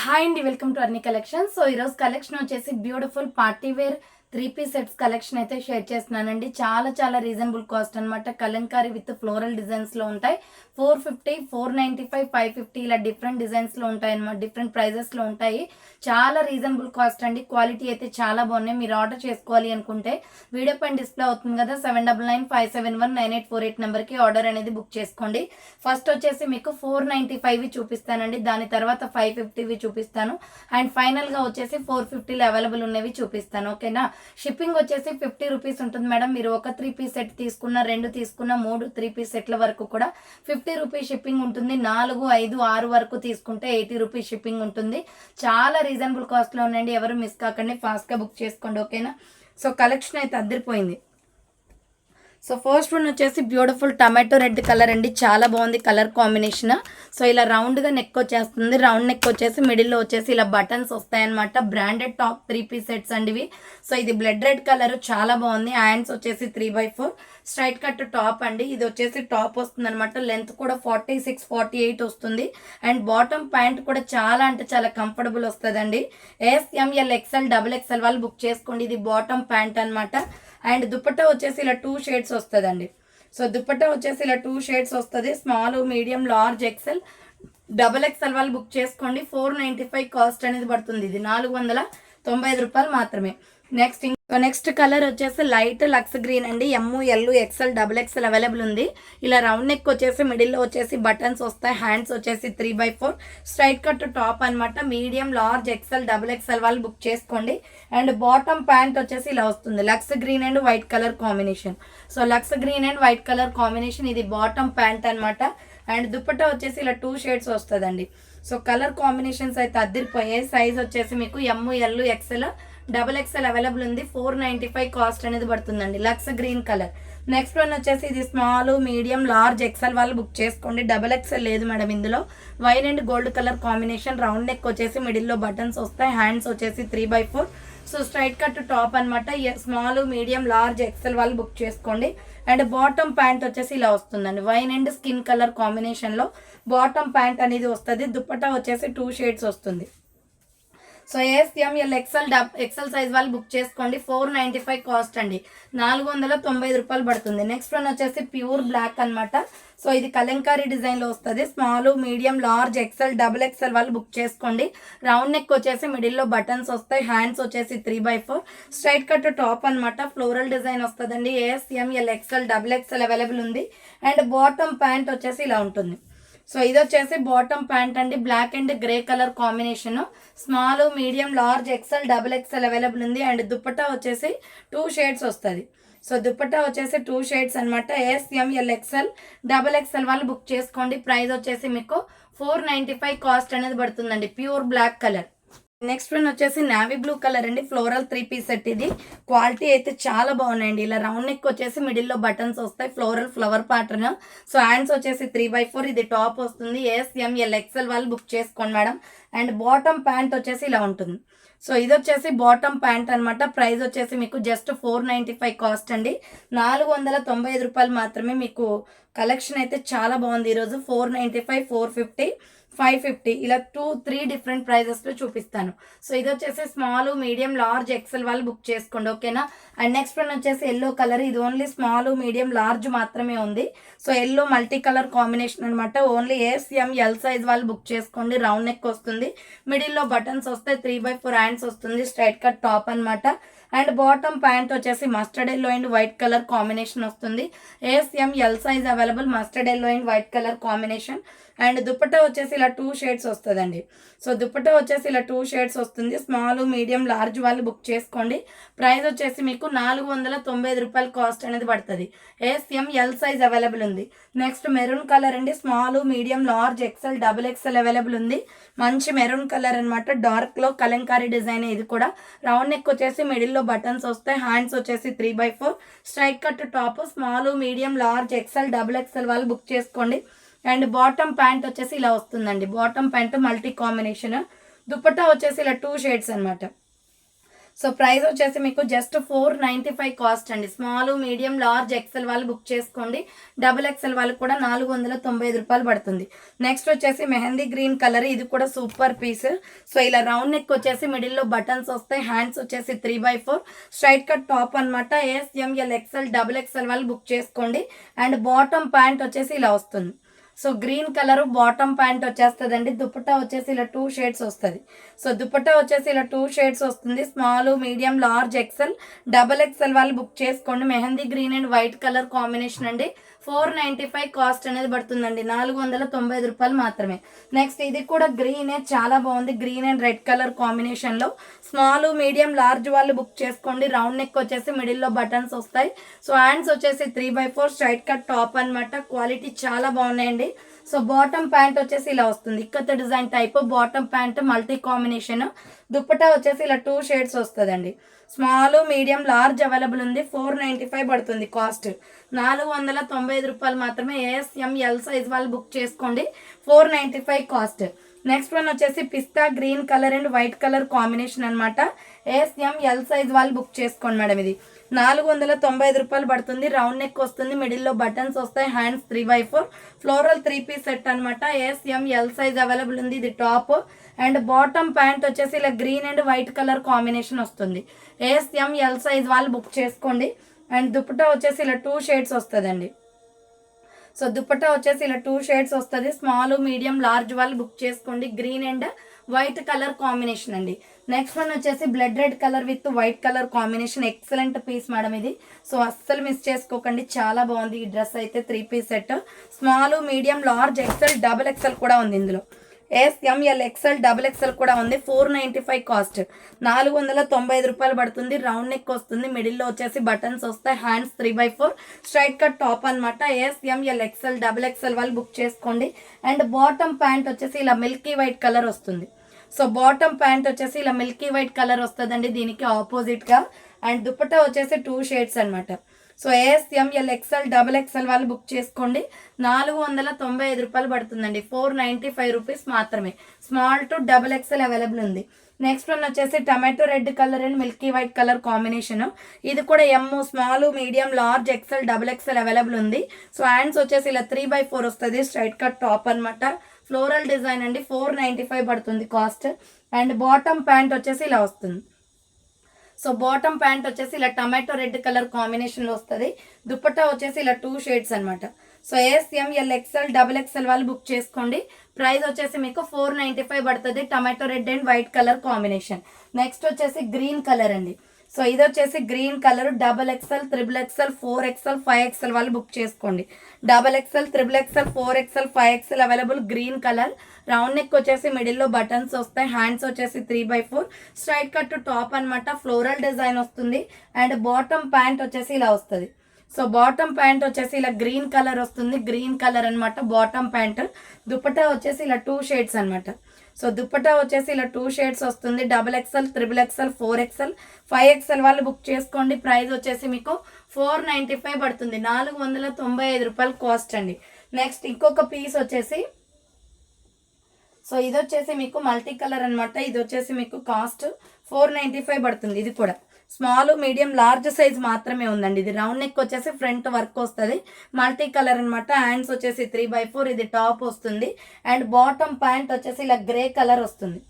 Hi అండి, welcome to Arni collection. So ఈరోజు collection వచ్చేసి beautiful party wear 3 piece sets collection అయితే షేర్ చేస్తున్నానండి. చాలా రీజనబుల్ కాస్ట్ అనమాట. కలంకారీ విత్ ఫ్లోరల్ డిజైన్స్లో ఉంటాయి. 450, 495, 550 ఇలా డిఫరెంట్ డిజైన్స్లో ఉంటాయి అనమాట. డిఫరెంట్ ప్రైజెస్లో ఉంటాయి. చాలా రీజనబుల్ కాస్ట్ అండి. క్వాలిటీ అయితే చాలా బాగున్నాయి. మీరు ఆర్డర్ చేసుకోవాలి అనుకుంటే వీడియో పైన డిస్ప్లే అవుతుంది కదా, 7995719848 నెంబర్కి ఆర్డర్ అనేది బుక్ చేసుకోండి. ఫస్ట్ వచ్చేసి మీకు 495 చూపిస్తానండి. దాని తర్వాత 550 చూపిస్తాను. అండ్ ఫైనల్గా వచ్చేసి 450లో అవైలబుల్ ఉన్నవి చూపిస్తాను. ఓకేనా. షిప్పింగ్ వచ్చేసి 50 రూపీస్ ఉంటుంది మేడం. మీరు ఒక 3 పీస్ సెట్ తీసుకున్న, 2 తీసుకున్న, 3 3 పీస్ సెట్ల వరకు కూడా 50 రూపీస్ షిప్పింగ్ ఉంటుంది. 4, 5, 6 వరకు తీసుకుంటే 80 రూపీస్ షిప్పింగ్ ఉంటుంది. చాలా రీజనబుల్ కాస్ట్లో ఉన్నాయండి. ఎవరు మిస్ కాకండి, ఫాస్ట్గా బుక్ చేసుకోండి. ఓకేనా. సో కలెక్షన్ అయితే అదిరిపోయింది. సో ఫస్ట్ వన్ వచ్చేసి బ్యూటిఫుల్ టమాటో రెడ్ కలర్ అండి. చాలా బాగుంది కలర్ కాంబినేషన్. సో ఇలా రౌండ్గా నెక్ వచ్చేస్తుంది. రౌండ్ నెక్ వచ్చేసి మిడిల్లో వచ్చేసి ఇలా బటన్స్ వస్తాయన్నమాట. బ్రాండెడ్ టాప్ 3 పీస్ సెట్స్ అండి ఇవి. సో ఇది బ్లడ్ రెడ్ కలర్, చాలా బాగుంది. హ్యాండ్స్ వచ్చేసి 3/4 స్ట్రైట్ కట్ టాప్ అండి. ఇది వచ్చేసి టాప్ వస్తుంది అనమాట. లెంత్ కూడా 46, 48 వస్తుంది. అండ్ బాటమ్ ప్యాంట్ కూడా చాలా అంటే చాలా కంఫర్టబుల్ వస్తుందండి. SML, XL, XXL వాళ్ళు బుక్ చేసుకోండి. ఇది బాటమ్ ప్యాంట్ అనమాట. అండ్ దుపట్టా వచ్చేసి ఇలా 2 షేడ్స్ వస్తుందండి. సో దుపట్టా వచ్చేసి ఇలా 2 షేడ్స్ వస్తుంది. Small, medium, large, XL, XXL వాళ్ళు బుక్ చేసుకోండి. 495 కాస్ట్ అనేది పడుతుంది. ఇది 495 రూపాయలు మాత్రమే. నెక్స్ట్ కలర్ వచ్చేసి లైట్ లక్స్ గ్రీన్ అండి. ML, XL, XXL అవైలబుల్ ఉంది. ఇలా రౌండ్ నెక్ వచ్చేసి మిడిల్లో వచ్చేసి బటన్స్ వస్తాయి. హ్యాండ్స్ వచ్చేసి 3/4 స్ట్రైట్ కట్ టాప్ అనమాట. మీడియం, లార్జ్, XL, XXL వాళ్ళు బుక్ చేసుకోండి. అండ్ బాటమ్ ప్యాంట్ వచ్చేసి ఇలా వస్తుంది. Lux green and white colour combination. So lux green and white colour combination, ఇది బాటమ్ ప్యాంట్ అనమాట. అండ్ దుపట్టా వచ్చేసి ఇలా 2 షేడ్స్ వస్తుందండి. సో కలర్ కాంబినేషన్స్ అయితే అద్దరిపోయాయి. సైజ్ వచ్చేసి మీకు ML, XL, XXL అవైలబుల్ ఉంది. 495 కాస్ట్ అనేది పడుతుందండి. Lux green colour. Next one వచ్చేసి ఇది స్మాల్, మీడియం, లార్జ్, XL వాళ్ళు బుక్ చేసుకోండి. XXL లేదు మేడం ఇందులో. White and gold colour combination. Round neck వచ్చేసి మిడిల్లో బటన్స్ వస్తాయి. హ్యాండ్స్ వచ్చేసి 3/4 సో స్ట్రైట్ కట్ టాప్ అనమాట. స్మాల్, మీడియం, లార్జ్, XL వాళ్ళు బుక్ చేసుకోండి. అండ్ బాటమ్ ప్యాంట్ వచ్చేసి ఇలా వస్తుందండి. వైన్ అండ్ స్కిన్ కలర్ కాంబినేషన్లో బాటమ్ ప్యాంట్ అనేది వస్తుంది. దుపట్టా వచ్చేసి 2 షేడ్స్ వస్తుంది. సో SML, XL సైజ్ వాళ్ళు బుక్ చేసుకోండి. 495 కాస్ట్ అండి. 495 రూపాయలు పడుతుంది. నెక్స్ట్ వన్ వచ్చేసి ప్యూర్ బ్లాక్ అనమాట. సో ఇది కలంకారీ డిజైన్లో వస్తుంది. Small, medium, large, XL, XXL వాళ్ళు బుక్ చేసుకోండి. రౌండ్ నెక్ వచ్చేసి మిడిల్లో బటన్స్ వస్తాయి. హ్యాండ్స్ వచ్చేసి 3/4 స్ట్రైట్ కట్ టాప్ అనమాట. ఫ్లోరల్ డిజైన్ వస్తుందండి. SML, XL, XXL అవైలబుల్ ఉంది. అండ్ బాటమ్ ప్యాంట్ వచ్చేసి ఇలా ఉంటుంది. సో ఇది వచ్చేసి బాటమ్ ప్యాంట్ అండి. Black and grey colour combination. Small, medium, large, XL, XXL available ఉంది. అండ్ దుపట్టా వచ్చేసి 2 షేడ్స్ వస్తుంది. సో దుపట్టా వచ్చేసి 2 షేడ్స్ అనమాట. SML, XL, XXL వాళ్ళు బుక్ చేసుకోండి. ప్రైస్ వచ్చేసి మీకు 495 కాస్ట్ అనేది పడుతుందండి. Pure black colour. Next one వచ్చేసి నావీ బ్లూ కలర్ అండి. Floral 3 piece set. ఇది క్వాలిటీ అయితే చాలా బాగున్నాయండి. ఇలా రౌండ్ నెక్ వచ్చేసి మిడిల్లో బటన్స్ వస్తాయి. Floral flower pattern. So hands వచ్చేసి 3/4 ఇది టాప్ వస్తుంది. SML, XL వాళ్ళు బుక్ చేసుకోండి మేడం. అండ్ బాటమ్ ప్యాంట్ వచ్చేసి ఇలా ఉంటుంది. సో ఇది వచ్చేసి బాటమ్ ప్యాంట్ అనమాట. ప్రైస్ వచ్చేసి మీకు జస్ట్ 495 కాస్ట్ అండి. 495 రూపాయలు మాత్రమే. మీకు కలెక్షన్ అయితే చాలా బాగుంది ఈరోజు. 495, 450, 550 ఇలా 2-3 డిఫరెంట్ ప్రైజెస్లో చూపిస్తాను. సో ఇది వచ్చేసి స్మాల్, మీడియం, లార్జ్, XL వాళ్ళు బుక్ చేసుకోండి. ఓకేనా. అండ్ నెక్స్ట్ వన్ వచ్చేసి ఎల్లో కలర్. ఇది ఓన్లీ స్మాల్, మీడియం, లార్జ్ మాత్రమే ఉంది. So yellow multi colour combination అనమాట. ఓన్లీ SML సైజ్ వాళ్ళు బుక్ చేసుకోండి. రౌండ్ నెక్ వస్తుంది. మిడిల్లో బటన్స్ వస్తాయి. 3/4 హ్యాండ్స్ వస్తుంది. స్ట్రైట్ కట్ టాప్ అనమాట. అండ్ బాటమ్ ప్యాంట్ వచ్చేసి mustard yellow and white colour combination వస్తుంది. SML size available. Mustard yellow and white colour combination. And dupatta వచ్చేసి ఇలా 2 షేడ్స్ వస్తుందండి. సో దుపట్టా వచ్చేసి ఇలా 2 షేడ్స్ వస్తుంది. స్మాల్, మీడియం, లార్జ్ వాళ్ళు బుక్ చేసుకోండి. ప్రైస్ వచ్చేసి మీకు 495 రూపాయలు కాస్ట్ అనేది పడుతుంది. SML సైజ్ అవైలబుల్ ఉంది. నెక్స్ట్ మెరూన్ కలర్ అండి. Small, medium, large, XL, XXL available ఉంది. మంచి మెరూన్ కలర్ అనమాట. డార్క్లో కలంకారీ డిజైన్. ఇది కూడా రౌండ్ నెక్ వచ్చేసి మిడిల్లో బటన్స్ వస్తాయి. హ్యాండ్స్ వచ్చేసి 3/4 straight cut top. Small, medium, large, XL, XXL వాళ్ళు బుక్ చేసుకోండి. అండ్ బాటమ్ ప్యాంట్ వచ్చేసి ఇలా వస్తుందండి. Bottom pant multi combination. Dupatta వచ్చేసి ఇలా 2 షేడ్స్ అనమాట. సో ప్రైస్ వచ్చేసి మీకు జస్ట్ 495 కాస్ట్ అండి. స్మాల్, మీడియం, లార్జ్, ఎక్సెల్ వాళ్ళు బుక్ చేసుకోండి. డబుల్ ఎక్సెల్ వాళ్ళకి కూడా 495 రూపాయలు పడుతుంది. నెక్స్ట్ వచ్చేసి మెహందీ గ్రీన్ కలర్, ఇది కూడా సూపర్ పీస్. సో ఇలా రౌండ్ నెక్ వచ్చేసి మిడిల్లో బటన్స్ వస్తాయి. హ్యాండ్స్ వచ్చేసి 3/4 స్ట్రైట్ కట్ టాప్ అనమాట. SML, XL, డబుల్ ఎక్సెల్ వాళ్ళు బుక్ చేసుకోండి. అండ్ బాటమ్ ప్యాంట్ వచ్చేసి ఇలా వస్తుంది. So green colour bottom pant వచ్చేస్తుందండి. దుపట్టా వచ్చేసి ఇలా 2 షేడ్స్ వస్తుంది. సో దుపట్టా వచ్చేసి ఇలా 2 షేడ్స్ వస్తుంది. Small, medium, large, XL, double XL వాళ్ళు బుక్ చేసుకోండి. Mehndi green and white colour combination అండి. 495 కాస్ట్ అనేది పడుతుందండి. 495 రూపాయలు మాత్రమే. నెక్స్ట్ ఇది కూడా గ్రీనే, చాలా బాగుంది. గ్రీన్ అండ్ రెడ్ కలర్ కాంబినేషన్లో స్మాల్, మీడియం, లార్జ్ వాళ్ళు బుక్ చేసుకోండి. రౌండ్ నెక్ వచ్చేసి మిడిల్లో బటన్స్ వస్తాయి. సో హ్యాండ్స్ వచ్చేసి 3/4 స్ట్రైట్ కట్ టాప్ అనమాట. క్వాలిటీ చాలా బాగున్నాయండి. సో బాటమ్ ప్యాంట్ వచ్చేసి ఇలా వస్తుంది. Ikat design type bottom pant, multi combination. Dupatta వచ్చేసి ఇలా 2 షేడ్స్ వస్తుందండి. స్మాల్, మీడియం, లార్జ్ అవైలబుల్ ఉంది. 495 పడుతుంది కాస్ట్. 495 రూపాయలు మాత్రమే. SML సైజ్ వాళ్ళు బుక్ చేసుకోండి. 495 కాస్ట్. నెక్స్ట్ వన్ వచ్చేసి పిస్తా green colour and white colour combination అనమాట. SML సైజ్ వాళ్ళు బుక్ చేసుకోండి మేడం. ఇది 495 రూపాయలు పడుతుంది. రౌండ్ నెక్ వస్తుంది, మిడిల్లో బటన్స్ వస్తాయి. హ్యాండ్స్ 3/4 ఫ్లోరల్ 3 పీస్ సెట్ అనమాట. SML సైజ్ అవైలబుల్ ఉంది. ఇది టాప్ అండ్ బాటమ్ ప్యాంట్ వచ్చేసి ఇలా green and white colour combination వస్తుంది. SML సైజ్ వాళ్ళు బుక్ చేసుకోండి. అండ్ దుపట్టా వచ్చేసి ఇలా 2 షేడ్స్ వస్తుందండి. సో దుపట్టా వచ్చేసి ఇలా 2 షేడ్స్ వస్తుంది. స్మాల్, మీడియం, లార్జ్ వాళ్ళు బుక్ చేసుకోండి. Green and white colour combination అండి. నెక్స్ట్ వన్ వచ్చేసి blood red colour with white colour combination. Excellent piece madam ఇది. సో అస్సలు మిస్ చేసుకోకండి, చాలా బాగుంది ఈ డ్రెస్ అయితే. 3 piece set. Small, medium, large, XL, double XL కూడా ఉంది ఇందులో. SML, XL, డబుల్ ఎక్సెల్ కూడా ఉంది. 495 కాస్ట్. 495 రూపాయలు పడుతుంది. రౌండ్ నెక్ వస్తుంది, మిడిల్లో వచ్చేసి బటన్స్ వస్తాయి. హ్యాండ్స్ 3/4 స్ట్రైట్ కట్ టాప్ అనమాట. SML, XL, డబుల్ ఎక్సెల్ వాళ్ళు బుక్ చేసుకోండి. అండ్ బాటమ్ ప్యాంట్ వచ్చేసి ఇలా మిల్కీ వైట్ కలర్ వస్తుంది. సో బాటమ్ ప్యాంట్ వచ్చేసి ఇలా మిల్కీ వైట్ కలర్ వస్తుందండి దీనికి ఆపోజిట్గా. అండ్ దుపట్టా వచ్చేసి 2 షేడ్స్ అనమాట. So SML, XL, double XL వాళ్ళు బుక్ చేసుకోండి. 495 రూపాయలు పడుతుందండి. 495 రూపీస్ మాత్రమే. Small to double XL available ఉంది. నెక్స్ట్ వన్ వచ్చేసి tomato red colour and milky white colour combination. ఇది కూడా small, medium, large, XL, double XL available ఉంది. సో హ్యాండ్స్ వచ్చేసి ఇలా 3/4 వస్తుంది. స్ట్రైట్ కట్ టాప్ అనమాట. ఫ్లోరల్ డిజైన్ అండి. 495 పడుతుంది కాస్ట్. అండ్ బాటమ్ ప్యాంట్ వచ్చేసి ఇలా వస్తుంది. సో బాటమ్ ప్యాంట్ వచ్చేసి ఇలా టమాటో రెడ్ కలర్ కాంబినేషన్లో వస్తుంది. దుపట్టా వచ్చేసి ఇలా 2 షేడ్స్ అనమాట. So SML, XL, double XL వాళ్ళు బుక్ చేసుకోండి. ప్రైస్ వచ్చేసి మీకు 495 పడుతుంది. Tomato red and white colour combination. Next వచ్చేసి గ్రీన్ కలర్ అండి. సో ఇది వచ్చేసి green colour. Double XL, triple XL, 4XL, 5XL వాళ్ళు బుక్ చేసుకోండి. Double XL, triple XL, 4XL, 5XL available. Green colour. Round neck వచ్చేసి మిడిల్లో బటన్స్ వస్తాయి. Hands వచ్చేసి 3/4 స్ట్రైట్ కట్ టాప్ అనమాట. ఫ్లోరల్ డిజైన్ వస్తుంది. అండ్ బాటమ్ ప్యాంట్ వచ్చేసి ఇలా వస్తుంది. సో బాటమ్ ప్యాంట్ వచ్చేసి ఇలా గ్రీన్ కలర్ వస్తుంది. గ్రీన్ కలర్ అనమాట బాటమ్ ప్యాంట్. దుపట్టా వచ్చేసి ఇలా 2 షేడ్స్ అనమాట. సో దుపట్టా వచ్చేసి ఇలా 2 షేడ్స్ వస్తుంది. Double XL, triple XL, 4XL, 5XL వాళ్ళు బుక్ చేసుకోండి. ప్రైస్ వచ్చేసి మీకు 495 పడుతుంది. 495 రూపాయలు కాస్ట్ అండి. నెక్స్ట్ ఇంకొక పీస్ వచ్చేసి, సో ఇది వచ్చేసి మీకు మల్టీ కలర్ అనమాట. ఇది వచ్చేసి మీకు కాస్ట్ 495 పడుతుంది. ఇది కూడా స్మాల్, మీడియం, లార్జ్ సైజ్ మాత్రమే ఉందండి. ఇది రౌండ్ నెక్ వచ్చేసి ఫ్రంట్ వర్క్ వస్తుంది. మల్టీ కలర్ అనమాట. హ్యాండ్స్ వచ్చేసి 3/4 ఇది టాప్ వస్తుంది. అండ్ బాటమ్ ప్యాంట్ వచ్చేసి ఇలా గ్రే కలర్ వస్తుంది.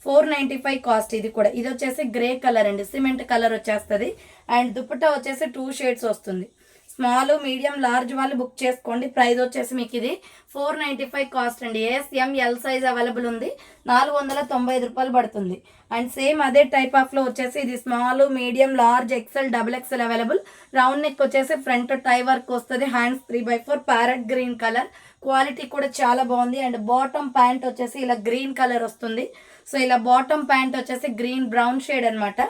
495 కాస్ట్. ఇది కూడా ఇది వచ్చేసి గ్రే కలర్ అండి. సిమెంట్ కలర్ వచ్చేస్తుంది. అండ్ దుపట్టా వచ్చేసి 2 షేడ్స్ వస్తుంది. స్మాల్, మీడియం, లార్జ్ వాళ్ళు బుక్ చేసుకోండి. ప్రైస్ వచ్చేసి మీకు ఇది 495 కాస్ట్ అండి. SML సైజ్ అవైలబుల్ ఉంది. 495 రూపాయలు పడుతుంది. అండ్ సేమ్ అదే టైప్ ఆఫ్లో వచ్చేసి ఇది small, medium, large, XL, double XL available. Round neck వచ్చేసి ఫ్రంట్ టై వర్క్ వస్తుంది. Hands 3/4 parrot green colour. Quality కూడా చాలా బాగుంది. అండ్ బాటమ్ ప్యాంట్ వచ్చేసి ఇలా గ్రీన్ కలర్ వస్తుంది. సో ఇలా బాటమ్ ప్యాంట్ వచ్చేసి గ్రీన్ బ్రౌన్ షేడ్ అనమాట.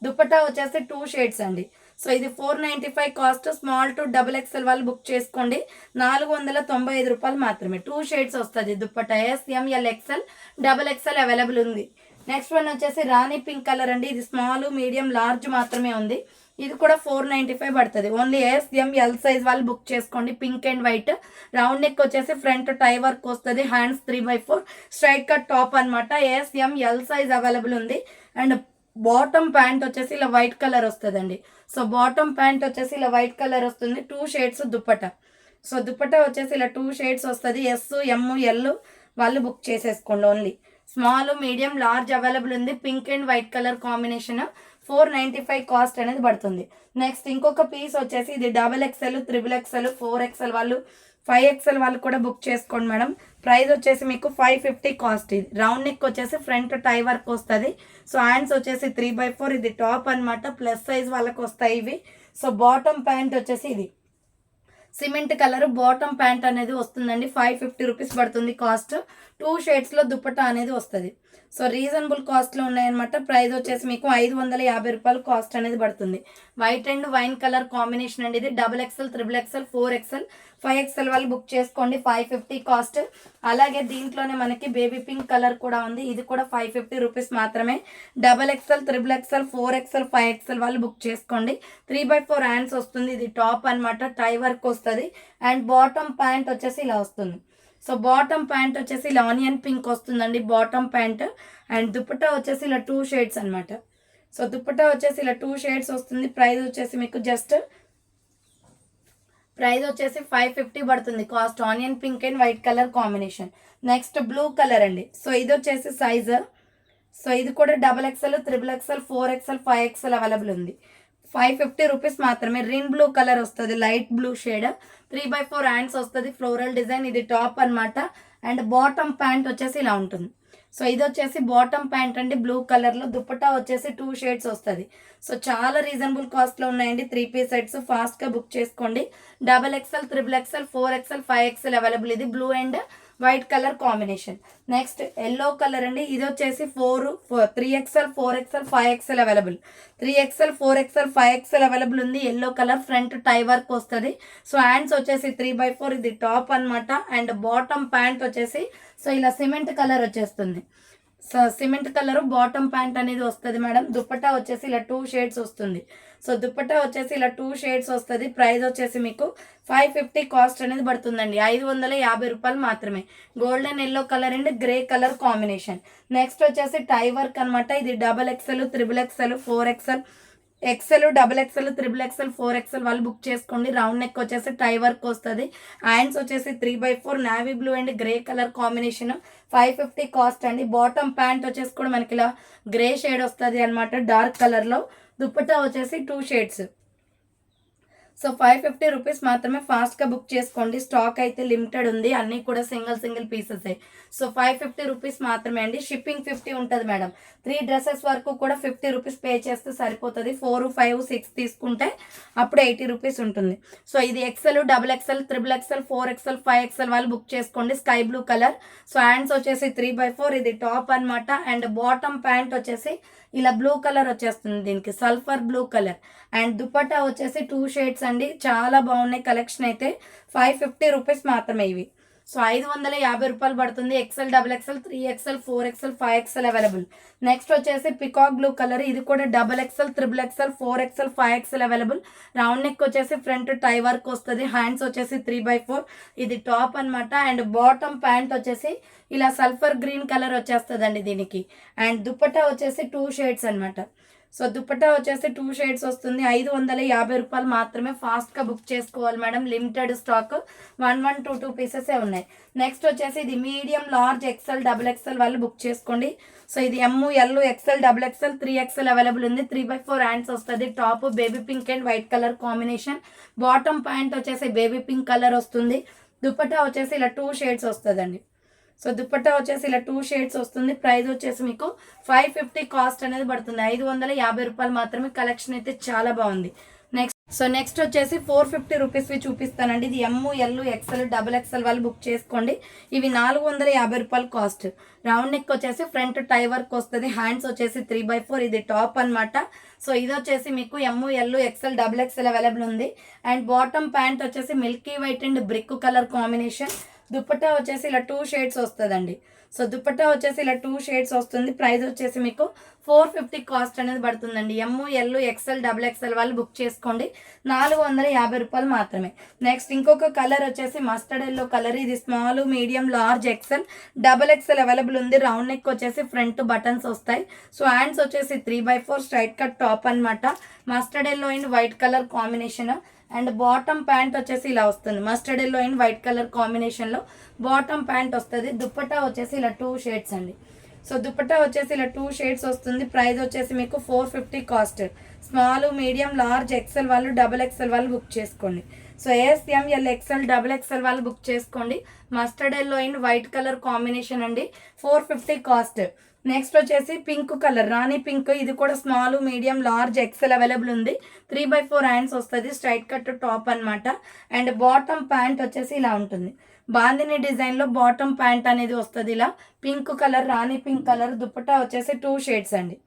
దుపట్టా వచ్చేసి 2 షేడ్స్ అండి. సో ఇది 495 cost. Small to double XL వాళ్ళు బుక్ చేసుకోండి. 495 రూపాయలు మాత్రమే. 2 షేడ్స్ వస్తుంది dupatta. SML, XL, double XL available ఉంది. నెక్స్ట్ వన్ వచ్చేసి రాణి పింక్ కలర్ అండి. ఇది స్మాల్, మీడియం, లార్జ్ మాత్రమే ఉంది. ఇది కూడా 495 పడుతుంది. ఓన్లీ SML సైజ్ వాళ్ళు బుక్ చేసుకోండి. Pink and white. Round neck వచ్చేసి ఫ్రంట్ టై వర్క్ వస్తుంది. హ్యాండ్స్ 3/4 స్ట్రైట్ కట్ టాప్ అనమాట. SML సైజ్ అవైలబుల్ ఉంది. అండ్ బాటమ్ ప్యాంట్ వచ్చేసి ఇలా వైట్ కలర్ వస్తుందండి. సో బాటమ్ ప్యాంట్ వచ్చేసి ఇలా వైట్ కలర్ వస్తుంది, 2 షేడ్స్ దుప్పట. సో దుప్పట వచ్చేసి ఇలా 2 షేడ్స్ వస్తుంది. ఎస్, ఎమ్, ఎల్ వాళ్ళు బుక్ చేసేసుకోండి. Only small, medium, large available ఉంది. Pink and white colour combination 495 cost అనేది పడుతుంది. నెక్స్ట్ ఇంకొక పీస్ వచ్చేసి ఇది XXL, XXL, 4XL వాళ్ళు, 5XL వాళ్ళు కూడా బుక్ చేసుకోండి మేడం. ప్రైస్ వచ్చేసి మీకు 550 కాస్ట్. ఇది రౌండ్ నెక్ వచ్చేసి ఫ్రంట్ టై వర్క్ వస్తుంది. సో హ్యాండ్స్ వచ్చేసి 3/4, ఇది టాప్ అనమాట. ప్లస్ సైజ్ వాళ్ళకి వస్తాయి ఇవి. సో బాటమ్ ప్యాంట్ వచ్చేసి ఇది సిమెంట్ కలర్ బాటమ్ ప్యాంట్ అనేది వస్తుందండి. 550 రూపీస్ పడుతుంది కాస్ట్. 2 షేడ్స్లో దుప్పట్టా అనేది వస్తుంది. సో రీజనబుల్ కాస్ట్లో ఉన్నాయన్నమాట. ప్రైస్ వచ్చేసి మీకు 550 రూపాయలు కాస్ట్ అనేది పడుతుంది. White and wine colour combination అండి ఇది. XXL, XXL, 4XL, 5XL వాళ్ళు బుక్ చేసుకోండి. 550 కాస్ట్. అలాగే దీంట్లోనే మనకి బేబీ పింక్ కలర్ కూడా ఉంది. ఇది కూడా 550 రూపీస్ మాత్రమే. XXL, XXL, 4XL, 5XL వాళ్ళు బుక్ చేసుకోండి. 3/4 హ్యాండ్స్ వస్తుంది. ఇది టాప్ అనమాట, టై వర్క్ వస్తుంది. అండ్ బాటమ్ ప్యాంట్ వచ్చేసి ఇలా వస్తుంది. సో బాటమ్ ప్యాంట్ వచ్చేసి ఇలా ఆనియన్ పింక్ వస్తుందండి బాటమ్ ప్యాంట్. అండ్ దుప్పట్టా వచ్చేసి ఇలా 2 షేడ్స్ అనమాట. సో దుప్పట్టా వచ్చేసి ఇలా 2 షేడ్స్ వస్తుంది. ప్రైస్ వచ్చేసి మీకు ప్రైస్ వచ్చేసి 550 పడుతుంది cost. Onion pink and white colour combination. Next blue colour అండి. సో ఇది వచ్చేసి సైజు. సో ఇది కూడా XXL, XXL, 4XL, 5XL available ఉంది. 550 రూపీస్ మాత్రమే. రిన్ బ్లూ కలర్ వస్తుంది, లైట్ బ్లూ షేడ్. 3/4 హ్యాండ్స్ వస్తుంది, ఫ్లోరల్ డిజైన్. ఇది టాప్ అనమాట. అండ్ బాటమ్ ప్యాంట్ వచ్చేసి ఇలా ఉంటుంది. సో ఇది వచ్చేసి బాటమ్ ప్యాంట్ అండి బ్లూ కలర్లో. దుప్పటా వచ్చేసి 2 షేడ్స్ వస్తుంది. సో చాలా రీజనబుల్ కాస్ట్లో ఉన్నాయండి 3 పీస్ సెట్స్. ఫాస్ట్గా బుక్ చేసుకోండి. XXL, XXL, 4XL, 5XL available. ఇది blue and white colour combination. Next yellow colour అండి. ఇది వచ్చేసి 3XL, 4XL, 5XL available. 3XL, 4XL, 5XL available ఉంది. Yellow colour front tie work వస్తుంది. సో హ్యాండ్స్ వచ్చేసి 3/4, ఇది టాప్ అనమాట. అండ్ బాటమ్ ప్యాంట్ వచ్చేసి సో ఇలా సిమెంట్ కలర్ వచ్చేస్తుంది. So cement colour bottom pant అనేది వస్తుంది మేడం. దుప్పట్టా వచ్చేసి ఇలా 2 షేడ్స్ వస్తుంది. సో దుప్పట్టా వచ్చేసి ఇలా 2 షేడ్స్ వస్తుంది. ప్రైస్ వచ్చేసి మీకు 550 కాస్ట్ అనేది పడుతుందండి. 550 రూపాయలు మాత్రమే. Golden yellow colour and grey colour combination. Next వచ్చేసి టై వర్క్ అనమాట. ఇది XXL, XXL, 4XL, XXL, XXL, 4XL వాళ్ళు బుక్ చేసుకోండి. రౌండ్ నెక్ వచ్చేసి టై వర్క్ వస్తుంది. హ్యాండ్స్ వచ్చేసి 3/4 navy blue and grey colour combination. 550 cost అండి. బాటమ్ ప్యాంట్ వచ్చేసి కూడా మనకి ఇలా గ్రే షేడ్ వస్తుంది అనమాట, డార్క్ కలర్లో. దుప్పట్టా వచ్చేసి 2 షేడ్స్. సో 550 రూపీస్ మాత్రమే. ఫాస్ట్గా బుక్ చేసుకోండి. స్టాక్ అయితే లిమిటెడ్ ఉంది. అన్నీ కూడా సింగిల్ పీసెస్. సో 550 రూపీస్ మాత్రమే అండి. షిప్పింగ్ 50 ఉంటుంది మేడం. 3 డ్రెస్సెస్ వరకు కూడా 50 రూపీస్ పే చేస్తే సరిపోతుంది. 4, 5, 6 తీసుకుంటే అప్పుడు 80 రూపీస్ ఉంటుంది. సో ఇది XL, XXL, XXL, 4XL, 5XL వాళ్ళు బుక్ చేసుకోండి. Sky blue colour. So hands వచ్చేసి 3/4, ఇది టాప్ అనమాట. అండ్ బాటమ్ ప్యాంట్ వచ్చేసి ఇలా బ్లూ కలర్ వచ్చేస్తుంది. దీనికి sulphur blue colour. And dupatta వచ్చేసి 2 షేడ్స్ అండి. చాలా బాగున్నాయి కలెక్షన్ అయితే. 550 రూపీస్ మాత్రమే ఇవి. సో 550 రూపాయలు పడుతుంది. XL, XXL, 3XL, 4XL, 5XL available. Next వచ్చేసి పికాక్ బ్లూ కలర్. ఇది కూడా XXL, XXL, 4XL, 5XL available. Round neck వచ్చేసి ఫ్రంట్ టై వర్క్ వస్తుంది. హ్యాండ్స్ వచ్చేసి 3/4, ఇది టాప్ అనమాట. అండ్ బాటమ్ ప్యాంట్ వచ్చేసి ఇలా సల్ఫర్ గ్రీన్ కలర్ వచ్చేస్తుందండి దీనికి. అండ్ దుపట్టా వచ్చేసి 2 షేడ్స్ అనమాట. సో దుపట్టా వచ్చేసి 2 షేడ్స్ వస్తుంది. 550 రూపాయలు మాత్రమే. ఫాస్ట్గా బుక్ చేసుకోవాలి మేడం. లిమిటెడ్ స్టాక్ 1122 పీసెసే ఉన్నాయి. నెక్స్ట్ వచ్చేసి ఇది మీడియం, లార్జ్, XL, XXL వాళ్ళు బుక్ చేసుకోండి. సో ఇది M, L, XL, XXL, 3XL available ఉంది. 3/4 హ్యాండ్స్ వస్తుంది. Top baby pink and white colour combination. Bottom pant వచ్చేసి బేబీ పింక్ కలర్ వస్తుంది. దుపట్టా వచ్చేసి ఇలా 2 షేడ్స్ వస్తుందండి. సో దుపట్టా వచ్చేసి ఇలా 2 షేడ్స్ వస్తుంది. ప్రైస్ వచ్చేసి మీకు 550 కాస్ట్ అనేది పడుతుంది. 550 రూపాయలు మాత్రమే. కలెక్షన్ అయితే చాలా బాగుంది. నెక్స్ట్ వచ్చేసి 450 రూపీస్వి చూపిస్తానండి. ఇది M, L, XL, XXL వాళ్ళు బుక్ చేసుకోండి. ఇవి 450 రూపాయలు కాస్ట్. రౌండ్ నెక్ వచ్చేసి ఫ్రంట్ టై వర్క్ వస్తుంది. హ్యాండ్స్ వచ్చేసి 3/4, ఇది టాప్ అనమాట. సో ఇది వచ్చేసి మీకు M, L, XL, XXL available ఉంది. అండ్ బాటమ్ ప్యాంట్ వచ్చేసి Milky white and brick colour combination. Dupatta వచ్చేసి ఇలా 2 షేడ్స్ వస్తుందండి. సో దుపట్టా వచ్చేసి ఇలా 2 షేడ్స్ వస్తుంది. ప్రైస్ వచ్చేసి మీకు 450 కాస్ట్ అనేది పడుతుందండి. ML XL XXL వాళ్ళు బుక్ చేసుకోండి, 450 రూపాయలు మాత్రమే. నెక్స్ట్ ఇంకొక కలర్ వచ్చేసి మస్టర్డ్ ఎల్లో కలర్. ఇది small, medium, large, XL XXL available ఉంది. రౌండ్ నెక్ వచ్చేసి ఫ్రంట్ బటన్స్ వస్తాయి. సో హ్యాండ్స్ వచ్చేసి 3/4 స్ట్రైట్ కట్ టాప్ అనమాట. Mustard yellow and white colour combination. And bottom pant వచ్చేసి ఇలా వస్తుంది. Mustard yellow and white colour కాంబినేషన్లో బాటమ్ ప్యాంట్ వస్తుంది. దుప్పట్టా వచ్చేసి ఇలా 2 షేడ్స్ అండి. సో దుపట్టా వచ్చేసి ఇలా 2 షేడ్స్ వస్తుంది. ప్రైస్ వచ్చేసి మీకు 450 cost. Small, medium, large, XL వాళ్ళు XXL వాళ్ళు బుక్ చేసుకోండి. సో SML XL XXL వాళ్ళు బుక్ చేసుకోండి. Mustard yellow and white colour combination అండి, 450 కాస్ట్. నెక్స్ట్ వచ్చేసి పింక్ కలర్, రాణి పింక్. ఇది కూడా small, medium, large, XL available ఉంది. 3/4 హ్యాండ్స్ వస్తుంది. స్ట్రైట్ కట్ టాప్ అనమాట. అండ్ బాటమ్ ప్యాంట్ వచ్చేసి ఇలా ఉంటుంది. బాందిని డిజైన్లో బాటమ్ ప్యాంట్ అనేది వస్తుంది ఇలా. పింక్ కలర్, రాణి పింక్ కలర్. దుపట్టా వచ్చేసి 2 షేడ్స్ అండి.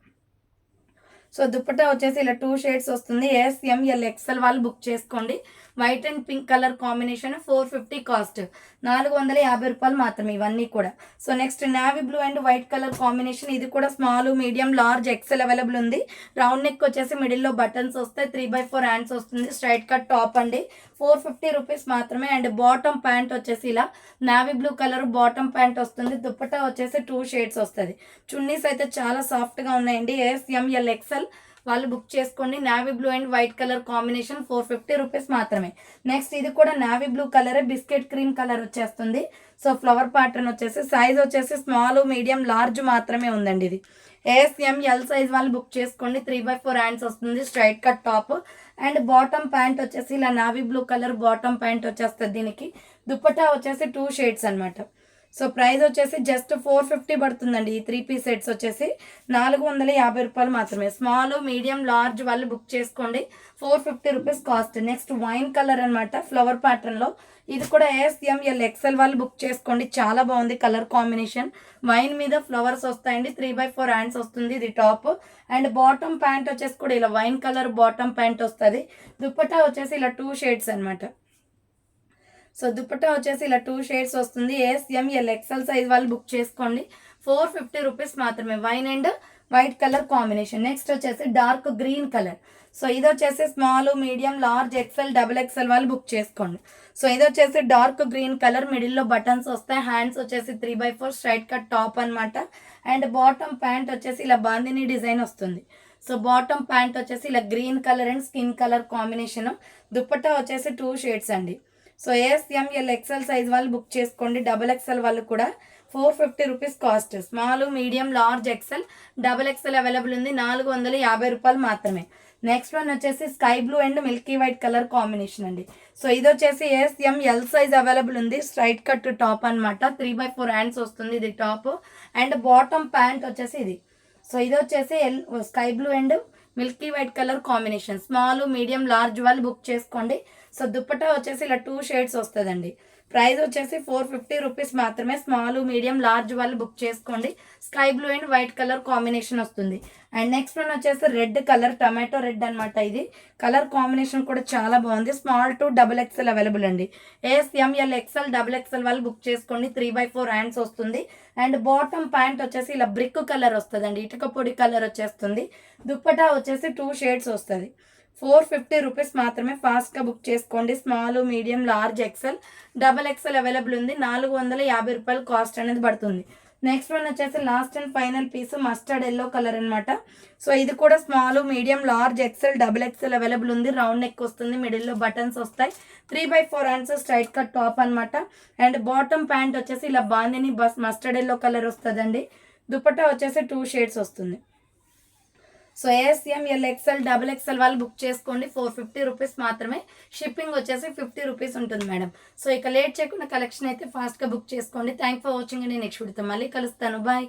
సో దుపట్టా వచ్చేసి ఇలా 2 షేడ్స్ వస్తుంది. SML XL వాళ్ళు బుక్ చేసుకోండి. White and pink colour combination, 450 cost. 450 రూపాయలు మాత్రమే ఇవన్నీ కూడా. So next navy blue and white colour combination. ఇది కూడా small, medium, large, XL available ఉంది. రౌండ్ నెక్ వచ్చేసి మిడిల్లో బటన్స్ వస్తాయి. 3/4 హ్యాండ్స్ వస్తుంది. స్ట్రైట్ కట్ టాప్ అండి, 450 రూపీస్ మాత్రమే. అండ్ బాటమ్ ప్యాంట్ వచ్చేసి ఇలా navy blue colour bottom pant వస్తుంది. దుపట్టా వచ్చేసి 2 షేడ్స్ వస్తుంది. చున్నీస్ అయితే చాలా సాఫ్ట్గా ఉన్నాయండి. SML XL వాళ్ళు బుక్ చేసుకోండి. Navy blue and white colour combination, 450 rupees మాత్రమే. నెక్స్ట్ ఇది కూడా నావీ బ్లూ కలరే, బిస్కెట్ క్రీమ్ కలర్ వచ్చేస్తుంది. సో ఫ్లవర్ ప్యాటర్న్ వచ్చేసి సైజ్ వచ్చేసి స్మాల్, మీడియం, లార్జ్ మాత్రమే ఉందండి. ఇది SML సైజ్ వాళ్ళు బుక్ చేసుకోండి. 3/4 హ్యాండ్స్ వస్తుంది. Straight cut top and bottom pant వచ్చేసి ఇలా navy blue colour bottom pant వచ్చేస్తుంది. దీనికి దుపట్టా వచ్చేసి 2 షేడ్స్ అనమాట. సో ప్రైస్ వచ్చేసి జస్ట్ 450 పడుతుందండి. ఈ 3 పీస్ సెట్స్ వచ్చేసి 450 రూపాయలు మాత్రమే. స్మాల్, మీడియం, లార్జ్ వాళ్ళు బుక్ చేసుకోండి. 450 rupees cost. Next wine colour అనమాట, ఫ్లవర్ ప్యాటర్న్లో. ఇది కూడా SML XL వాళ్ళు బుక్ చేసుకోండి. చాలా బాగుంది కలర్ కాంబినేషన్. వైన్ మీద ఫ్లవర్స్ వస్తాయండి. 3/4 హ్యాండ్స్ వస్తుంది. ఇది టాప్. అండ్ బాటమ్ ప్యాంట్ వచ్చేసి కూడా ఇలా వైన్ కలర్ బాటమ్ ప్యాంట్ వస్తుంది. దుపట్టా వచ్చేసి ఇలా 2 షేడ్స్ అనమాట. సో దుపట్టా వచ్చేసి ఇలా 2 షేడ్స్ వస్తుంది. SML XL సైజ్ వాళ్ళు బుక్ చేసుకోండి. 450 రూపీస్ మాత్రమే. Wine and white colour combination. Next వచ్చేసి డార్క్ గ్రీన్ కలర్. సో ఇది వచ్చేసి small, medium, large, XL XXL వాళ్ళు బుక్ చేసుకోండి. సో ఇది వచ్చేసి డార్క్ గ్రీన్ కలర్, మిడిల్లో బటన్స్ వస్తాయి. హ్యాండ్స్ వచ్చేసి 3/4 స్ట్రైట్ కట్ టాప్ అనమాట. అండ్ బాటమ్ ప్యాంట్ వచ్చేసి ఇలా బాందిని డిజైన్ వస్తుంది. సో బాటమ్ ప్యాంట్ వచ్చేసి ఇలా green colour and skin colour combination. Dupatta వచ్చేసి 2 షేడ్స్ అండి. సో SML XL సైజ్ వాళ్ళు బుక్ చేసుకోండి. XXL వాళ్ళు కూడా 450 rupees cost. Small, medium, large, XL XXL available ఉంది. 450 రూపాయలు మాత్రమే. నెక్స్ట్ వన్ వచ్చేసి sky blue and milky white colour combination అండి. సో ఇది వచ్చేసి SML సైజ్ అవైలబుల్ ఉంది. స్ట్రైట్ కట్ టాప్ అనమాట. 3/4 హ్యాండ్స్ వస్తుంది. ఇది టాప్. అండ్ బాటమ్ ప్యాంట్ వచ్చేసి ఇది. సో ఇది వచ్చేసి sky blue and milky white colour combination. Small, medium, large వాళ్ళు బుక్ చేసుకోండి. సో దుపట్టా వచ్చేసి ఇలా 2 షేడ్స్ వస్తుందండి. ప్రైస్ వచ్చేసి 450 రూపీస్ మాత్రమే. స్మాల్, మీడియం, లార్జ్ వాళ్ళు బుక్ చేసుకోండి. Sky blue and white colour combination వస్తుంది. అండ్ నెక్స్ట్ వన్ వచ్చేసి రెడ్ కలర్, టమాటో రెడ్ అనమాట. ఇది కలర్ కాంబినేషన్ కూడా చాలా బాగుంది. స్మాల్ టు XXL అవైలబుల్ అండి. SML XL XXL వాళ్ళు బుక్ చేసుకోండి. 3/4 హ్యాండ్స్ వస్తుంది. అండ్ బాటమ్ ప్యాంట్ వచ్చేసి ఇలా బ్రిక్ కలర్ వస్తుందండి. ఇటుక పొడి కలర్ వచ్చేస్తుంది. దుప్పటా వచ్చేసి 2 షేడ్స్ వస్తుంది. 450 రూపీస్ మాత్రమే. ఫాస్ట్గా బుక్ చేసుకోండి. Small, medium, large, XL XXL available ఉంది. 450 రూపాయలు కాస్ట్ అనేది పడుతుంది. నెక్స్ట్ వన్ వచ్చేసి last and final piece mustard yellow colour అనమాట. సో ఇది కూడా small, medium, large, XL XXL available ఉంది. రౌండ్ నెక్ వస్తుంది. మిడిల్లో బటన్స్ వస్తాయి. 3/4 హ్యాండ్స్ స్ట్రైట్ కట్ టాప్ అనమాట. అండ్ బాటమ్ ప్యాంట్ వచ్చేసి ఇలా బాందిని మస్టర్డ్ ఎల్లో కలర్ వస్తుందండి. దుపట్టా వచ్చేసి 2 షేడ్స్ వస్తుంది. సో SML XL XXL వాళ్ళు బుక్ చేసుకోండి. 450 రూపీస్ మాత్రమే. షిప్పింగ్ వచ్చేసి 50 రూపీస్ ఉంటుంది మేడం. సో ఇక లేట్ చేయకుండా కలెక్షన్ అయితే ఫాస్ట్గా బుక్ చేసుకోండి. థ్యాంక్ ఫర్ వాచింగ్ అండి. నెక్స్ట్ వీడియోతో మళ్ళీ కలుస్తాను. బాయ్.